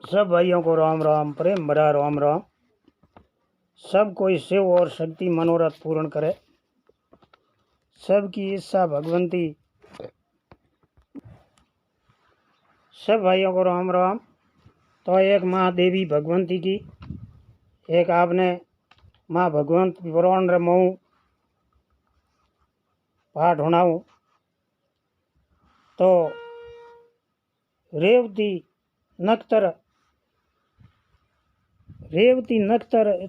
सब भाइयों को राम राम, प्रेम भरा राम राम। सब कोई शिव और शक्ति मनोरथ पूर्ण करे, सबकी इच्छा भगवंती। सब भाइयों को राम राम। तो एक माँ देवी भगवंती की, एक आपने माँ भगवंत पुराण रे मऊ पाठ होनाऊ। तो रेवती नक्तर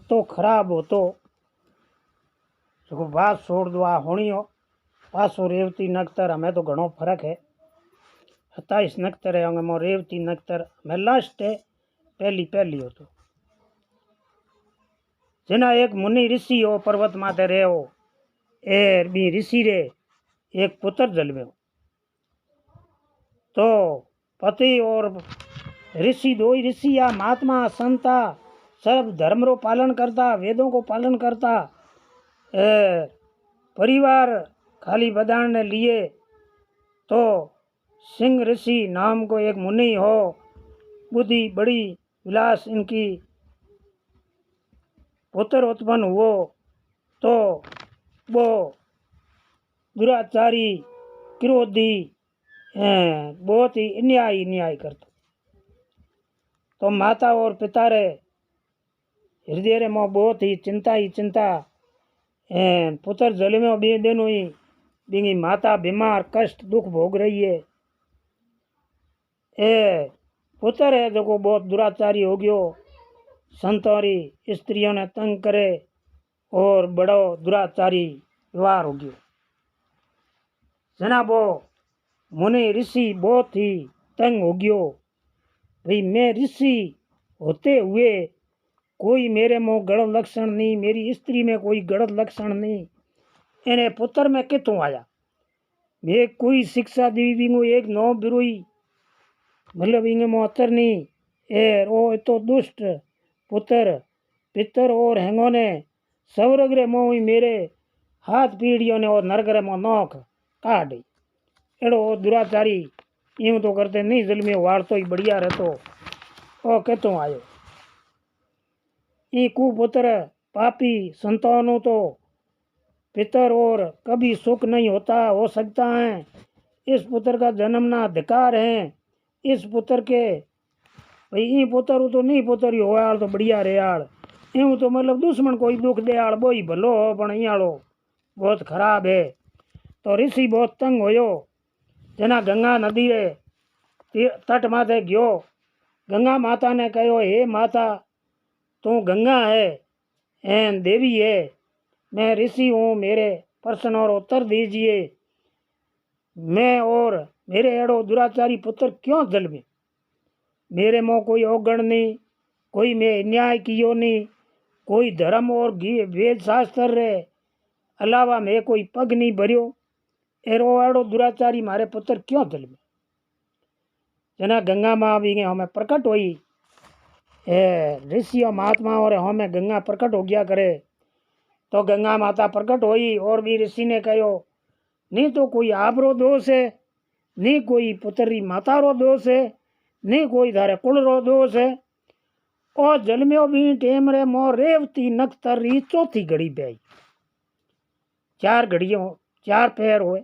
तो खराब हो तो जो बात छोड़ दो आ होनी हो पासो रेवती नक्तर हमें तो घणो फर्क है। 27 नक्तर है होंगे, मो रेवती नक्तर मैं लास्ट है पहली हो। तो जना एक मुनि ऋषि हो पर्वत माते रहे हो, एर बी ऋषि रे एक पुत्र जन्मे हो। तो पति और ऋषि दो ही ऋषि या महात्मा संता सब धर्म रो पालन करता, वेदों को पालन करता, परिवार खाली बधाने लिए। तो सिंह ऋषि नाम को एक मुनि हो, बुद्धि बड़ी विलास इनकी पुत्र उत्पन्न हुओ। तो वो दुराचारी क्रोधी बहुत ही अन्याय करता। तो माता और पिता रे हृदय रे मोह बहुत ही चिंता पुत्र जल में बे दिन हुई बिंगी माता बीमार कष्ट दुख भोग रही है। पुत्र है जो को बहुत दुराचारी हो गयो, संतोरी स्त्रियों ने तंग करे और बड़ो दुराचारी व्यवहार हो गयो। जना वो मुनि ऋषि बहुत ही तंग हो गयो, भाई मैं ऋषि होते हुए कोई मेरे में गलत लक्षण नहीं, मेरी स्त्री में कोई गलत लक्षण नहीं, इन्हें पुत्र में कितों आया। मैं कोई शिक्षा दी बिंगो एक नौ बिरोई मतलब इंगे मोहतर नहीं एर ओ तो दुष्ट पुत्र पितर और हैंगो ने सवरग्रे मोही मेरे हाथ पीढ़ियों ने और नरगरे मो नौक काट एड़ो दुराचारी यूं तो करते नहीं जल में वाड़ तो ही बढ़िया रहतो ओ कितों आयो। ये कुपुत्र पापी संतानों तो पितर और कभी सुख नहीं हो सकता है। इस पुत्र का जन्मना अधिकार है। इस पुत्र के भाई ये पुत्र तो नहीं पुत्र ही होयाल तो बढ़िया रेयाल, यूं तो मतलब दुश्मन कोई दुख देयाल वो ही भलो हो, पण इयालो बहुत खराब है। तो ऋषि बहुत तंग होयो, जना गंगा नदी रे तट माथे गयो। गंगा माता ने कहो, हे माता तू गंगा है एन देवी है, मैं ऋषि हूँ, मेरे प्रश्न और उत्तर दीजिए। मैं और मेरे एड़ो दुराचारी पुत्र क्यों जन्मे? मेरे में कोई अवगण नहीं, कोई मैं अन्याय कियो नहीं, कोई धर्म और वेद शास्त्र रे अलावा मैं कोई पग नहीं भरियो, एरो एड़ो दुराचारी मारे पुत्र क्यों जन्मे? जना गंगा माँ भी हमें प्रकट हुई, ऋषि और महात्मा और हमें गंगा प्रकट हो गया करे। तो गंगा माता प्रकट हुई और भी ऋषि ने कहो, नहीं तो कोई आप रो दोष है, नहीं कोई पुत्री माता रो दोष है, नहीं कोई थारे कुल रो दोष है। और जन्म्यो भी टेम रे मो रेवती नक्तर री चौथी घड़ी पे आई। 4 घड़ियों 4 पैर हुए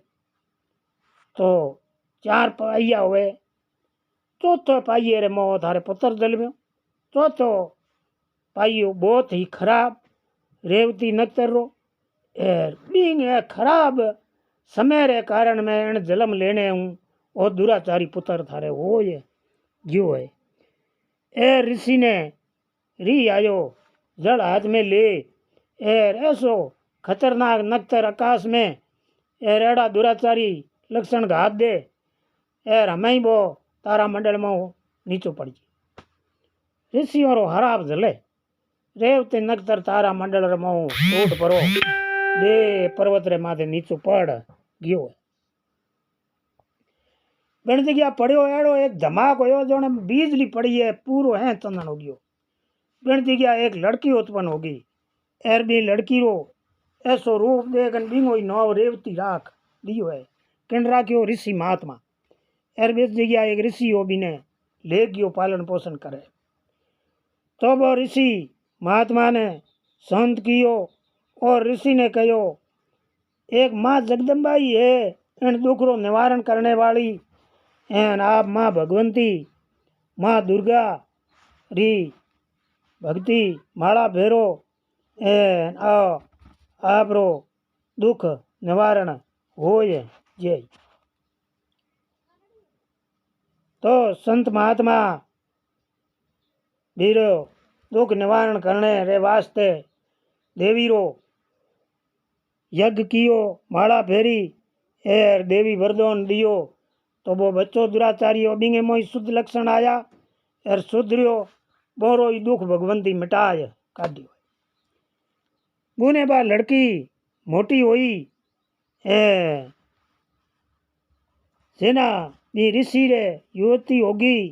तो 4 पाइया हुए, चौथो पाइये रे मो थारे पुत्र जन्म्यो। चौथो पाइयो बहुत ही खराब रेवती नक्तर रो बींग है खराब समय रे कारण मैं इन जन्म लेने हूँ और दुराचारी पुत्र थारे हो ये जो है। ए ऋषि ने री आयो जड़ हाथ में ले एर ऐसो खतरनाक नक्तर आकाश में एर एड़ा दुराचारी लक्षण घात दे एर हमें वो तारा मंडल में नीचो पड़ जी। ऋषि और हराब जले रेवती नक्तर तारा मंडल रे मोह टूट परो दे पर्वत रे माथे नीचो पड़ गयो है। बन जगह पड़ो एड़ो एक धमाक होयो जोने बिजली पड़ी है पूरो है चंदन हो गयो। बन जगह एक लड़की उत्पन्न होगी, एर भी लड़की रो ऐसो रूप देखन बिंगो नौ रेवती राख दियो है। किन राख्यो ऋषि महात्मा एर बीच जगह एक ऋषि हो बिने ले गयो पालन पोषण करे। तो वो ऋषि महात्मा ने संत कियो और ऋषि ने कहो, एक माँ जगदम्बा ही है इन दुख रो निवारण करने वाली, एन आप माँ भगवंती माँ दुर्गा री भक्ति माड़ा भेरो एन आप रो दुख निवारण होय जय। तो संत महात्मा बीरो दुख निवारण करने रे वास्ते देवी रो यज्ञ कियो, माला फेरी एर देवी वरदान दियो। तो वो बच्चो दुराचारी बिंगे मोई शुद्ध लक्षण आया एर सुधरियो, बोरो ही दुख भगवंती मिटाय काटियो। बुने बा लड़की मोटी हुई सेना भी ऋषि रे युवती होगी,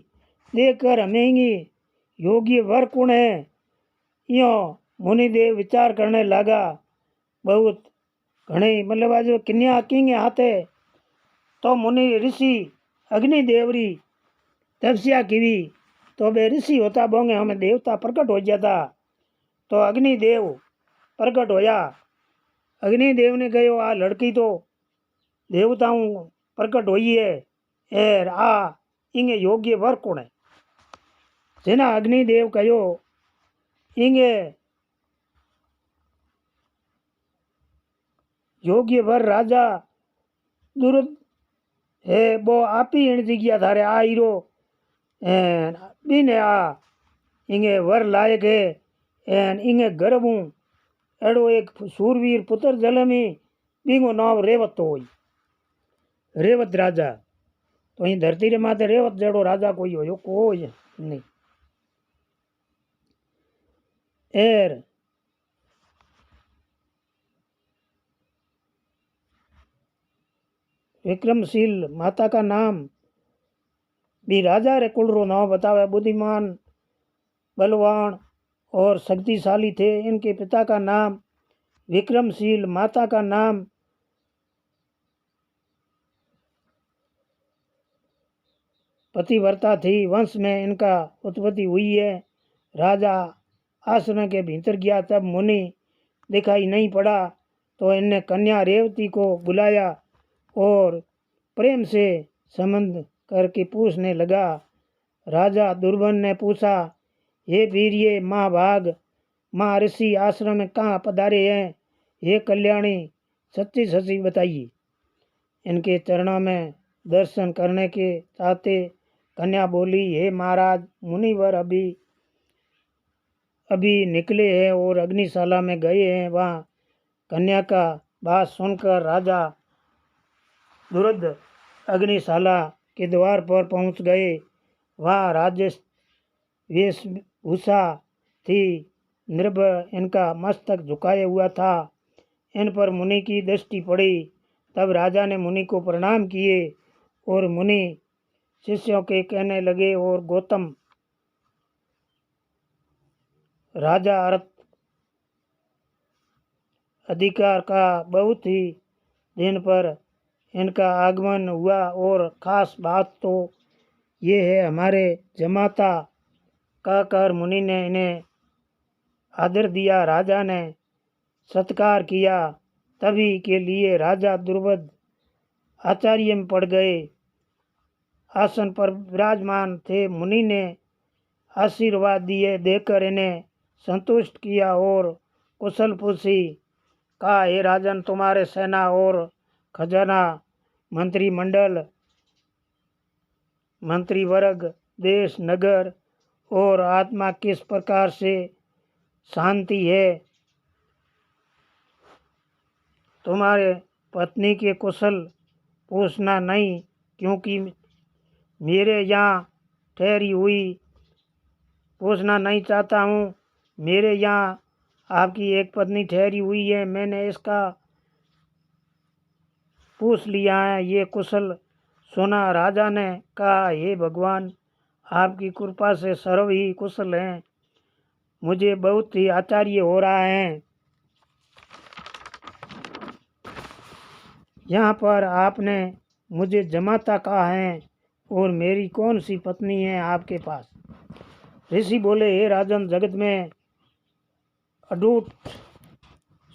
देखकर हमेंगी योगी वर कौन है। यो मुनिदेव विचार करने लगा, बहुत घने मतलब आज कन्या किंगे हाथे। तो मुनि ऋषि अग्निदेवरी तपस्या की, तो बे ऋषि होता बोंगे हमें देवता प्रकट हो जाता। तो अग्निदेव प्रकट होया, अग्निदेव ने कहो आ लड़की तो देवताओं प्रकट हुई है एर आ इंगे योग्य वर कौन है। जेना अग्निदेव कहो इंगे योग्य वर राजा दुर्द है, वो आप ही इन जगह थारे आ हीरो एन बिने आ इंगे वर लायक है एन इंगे गर्भू एड़ो एक सूरवीर पुत्र जलमी बिंगो नाम रेवत होई, रेवत राजा। तो ही धरती रे माथे रेवत जड़ो राजा कोई हो कोई नहीं। एर विक्रमशील माता का नाम भी राजा रे कुल रो नाम बतावे, बुद्धिमान बलवान और शक्तिशाली थे। इनके पिता का नाम विक्रमशील, माता का नाम पतिव्रता थी। वंश में इनका उत्पत्ति हुई है। राजा आश्रम के भीतर गया, तब मुनि दिखाई नहीं पड़ा। तो इनने कन्या रेवती को बुलाया और प्रेम से संबंध करके पूछने लगा। राजा दुर्बन ने पूछा, हे वीर्य महाभाग, माँ ऋषि आश्रम में कहाँ पधारे हैं, हे कल्याणी सच्ची सच्ची बताइए। इनके चरणों में दर्शन करने के चाहते कन्या बोली, हे महाराज मुनिवर अभी अभी निकले हैं और अग्निशाला में गए हैं। वहाँ कन्या का बात सुनकर राजा दुर्द अग्निशाला के द्वार पर पहुँच गए। वहाँ राजेश वेशभूषा थी, निर्भय इनका मस्तक झुकाए हुआ था। इन पर मुनि की दृष्टि पड़ी। तब राजा ने मुनि को प्रणाम किए और मुनि शिष्यों के कहने लगे, और गौतम राजा अर्थ अधिकार का बहुत ही दिन पर इनका आगमन हुआ। और खास बात तो ये है, हमारे जमाता कहकर मुनि ने इन्हें आदर दिया। राजा ने सत्कार किया। तभी के लिए राजा दुर्बद आचार्य में पड़ गए। आसन पर विराजमान थे। मुनि ने आशीर्वाद दिए, देकर इन्हें संतुष्ट किया और कुशल पूछी। कहा, हे राजन, तुम्हारे सेना और खजाना, मंत्रिमंडल, मंत्रीवर्ग, देश, नगर और आत्मा किस प्रकार से शांति है। तुम्हारे पत्नी के कुशल पूछना नहीं, क्योंकि मेरे यहाँ ठहरी हुई पूछना नहीं चाहता हूँ। मेरे यहाँ आपकी एक पत्नी ठहरी हुई है, मैंने इसका पूछ लिया है। ये कुशल सुना। राजा ने कहा, हे भगवान, आपकी कृपा से सर्व ही कुशल हैं। मुझे बहुत ही आश्चर्य हो रहा है। यहाँ पर आपने मुझे जमाता कहा है और मेरी कौन सी पत्नी है आपके पास। ऋषि बोले, हे राजन, जगत में अद्भुत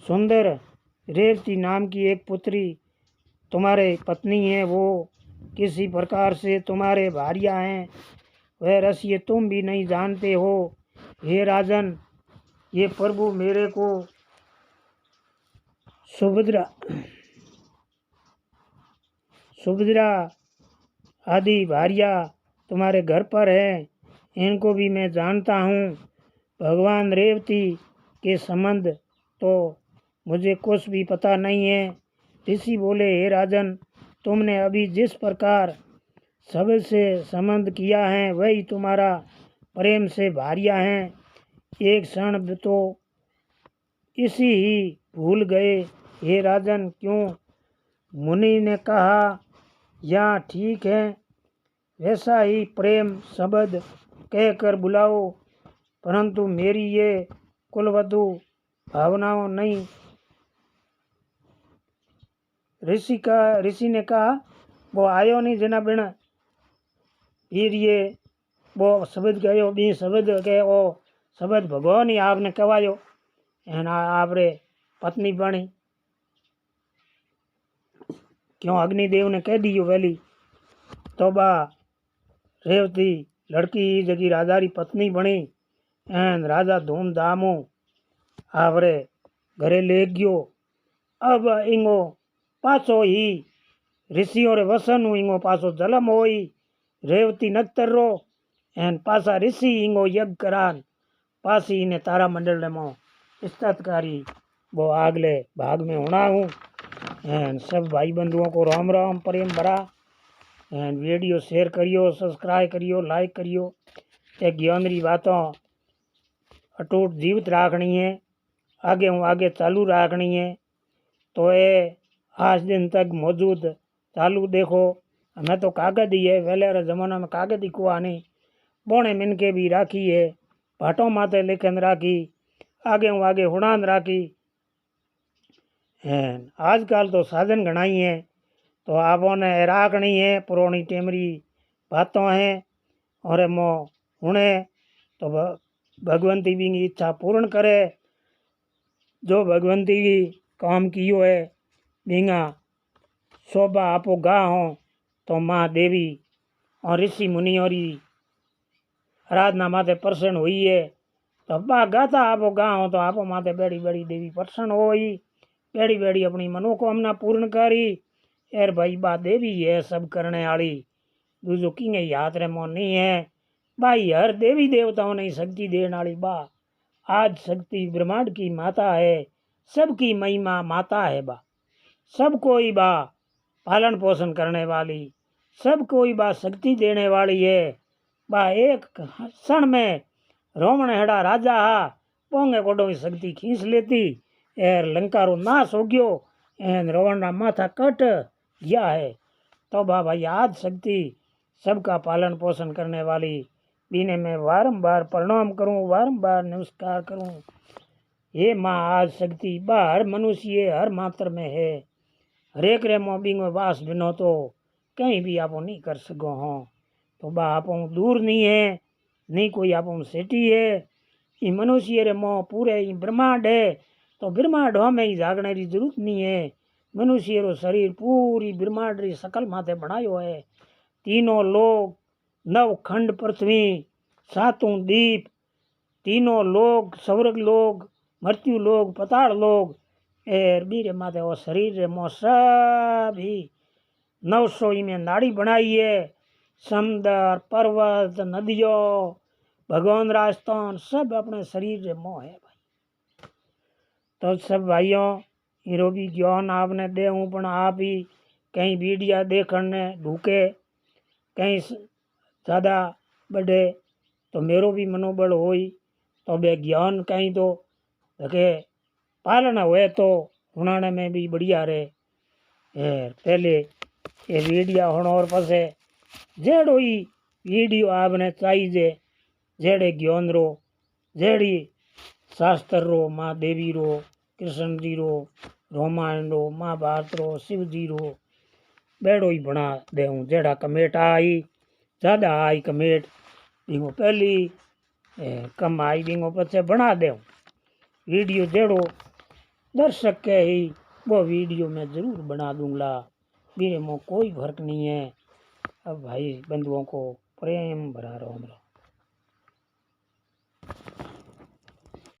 सुंदर रेवती नाम की एक पुत्री तुम्हारे पत्नी है, वो किसी प्रकार से तुम्हारे भारिया हैं, वह रहस्य तुम भी नहीं जानते हो। हे राजन, ये प्रभु मेरे को सुभद्रा आदि भारिया तुम्हारे घर पर है, इनको भी मैं जानता हूँ। भगवान रेवती के संबंध तो मुझे कुछ भी पता नहीं है। ऋषि बोले, हे राजन, तुमने अभी जिस प्रकार सबसे संबंध किया है वही तुम्हारा प्रेम से भारिया हैं। एक क्षण तो इसी ही भूल गए। हे राजन, क्यों? मुनि ने कहा, या ठीक है, वैसा ही प्रेम शब्द कहकर बुलाओ, परंतु मेरी ये कुलवधु भावनाओं नहीं। ऋषि ने कहा, वो आयो नहीं जना बिन फिर ये वो शब्द कहो बी शब्द के ओ शब्द भगवान ही आपने कवायो एना आपरे पत्नी बनी। क्यों? अग्निदेव ने कह दियो वैली तो बा रेवती लड़की जगी राजा री पत्नी बनी। एन राजा धूमधामू आपरे घरे ले गयो। अब इंगो पाछो ही ऋषियों रे वसन इंगो पाछो जलम होई। रेवती नक्तर रो एन पासा ऋषि इंगो यज्ञ करान पासी ने तारा मंडल में इस्तकारी वो आगले भाग में होना हूँ। एन सब भाई बंधुओं को राम राम प्रेम भरा। एन वीडियो शेयर करियो, सब्सक्राइब करियो, लाइक करियो। ये ज्ञान री बातों अटूट जीवित राखनी है, आगे हूँ आगे चालू राखनी है। तो ये आज दिन तक मौजूद चालू देखो। हमें तो कागज ही है, पहले ज़माना में कागज ही कुआ नहीं, बोने मिनके भी राखी है, भाटों माते लेखन राखी, आगे हूँ आगे हुड़ान राखी। आजकल तो साधन घनाई है, तो आपो ने राखनी है पुरानी टेमरी बातों हैं। और मो हुणे तो भगवंती भी इच्छा पूर्ण करे। जो भगवंती की काम कियो है बिंगा शोभा आपो गा हो तो माँ देवी और ऋषि मुनियों की आराधना माते प्रसन्न हुई है। तो अब्बा गाता आपो गा हो तो आपो माते बड़ी बड़ी देवी प्रसन्न होई, बड़ी बड़ी अपनी मनोकामना पूर्ण करी। एर भाई बा देवी है सब करने वाली, दूजो किंगे याद रे मोन नहीं है। भाई हर देवी देवताओं ने शक्ति देने वाली बा आज शक्ति ब्रह्मांड की माता है, सबकी महिमा माता है बा, सब कोई बा पालन पोषण करने वाली, सब कोई बा शक्ति देने वाली है। बा एक क्षण में रोमण हेड़ा राजा हा पोंगे कोडो की शक्ति खींच लेती। एर लंका रो नाश हो गयो, एन रावण रा माथा कट गया है। तो बाबा याद शक्ति सबका पालन पोषण करने वाली बीने में बारंबार प्रणाम करूं, बारंबार नमस्कार करूं। ये माँ आज शक्ति बा हर मनुष्य हर मात्र में है। हरेक रे मोबिंग में वास बिनो तो कहीं भी आप नहीं कर सको हो। तो बा आप दूर नहीं है, नहीं कोई आप सेठी है। ये मनुष्य रे मोह पूरे ब्रह्मांड है, तो ब्रह्मांड में ही जागने की जरूरत नहीं है। मनुष्य रो शरीर पूरी ब्रह्मांड री सकल माथे बनायो है। तीनों लोग, नव खंड पृथ्वी, सातों दीप, तीनों लोग, स्वर्ग लोग, मृत्यु लोग, पताल लोग, एर बीरे माथे वो शरीर रे मोह सब ही 900 में नाड़ी बनाई है। समुद्र, पर्वत, नदियों, भगवान राजस्थान सब अपने शरीर रे मोह है भाई। तो सब भाइयों हीरो भी ज्ञान आपने दे हूँ, पण आप ही कहीं वीडियो देखने ढूके कहीं ज़्यादा बढ़े तो मेरो भी मनोबल होई। तो बे ज्ञान कहीं तो रखे पालन हुए तो उन्होंने में भी बढ़िया रहे। पहले ये वीडियो होने और पसे जेड़ो ही वीडियो आपने चाहिए जेड़े ज्ञान रो, जेड़ी शास्त्र रो, माँ देवी रो, कृष्ण जी रो, रामायण रो, महाभारत रो, शिव जी रो, बेड़ो ही बना देऊँ। जेड़ा कमेट आई ज़्यादा आई कमेट दिखो पहली कम आई बिंगो पचे बना दे वीडियो जेड़ो दर्शक के ही वो वीडियो मैं ज़रूर बना दूंगा। मेरे में कोई फर्क नहीं है। अब भाई बंधुओं को प्रेम भरा रहो।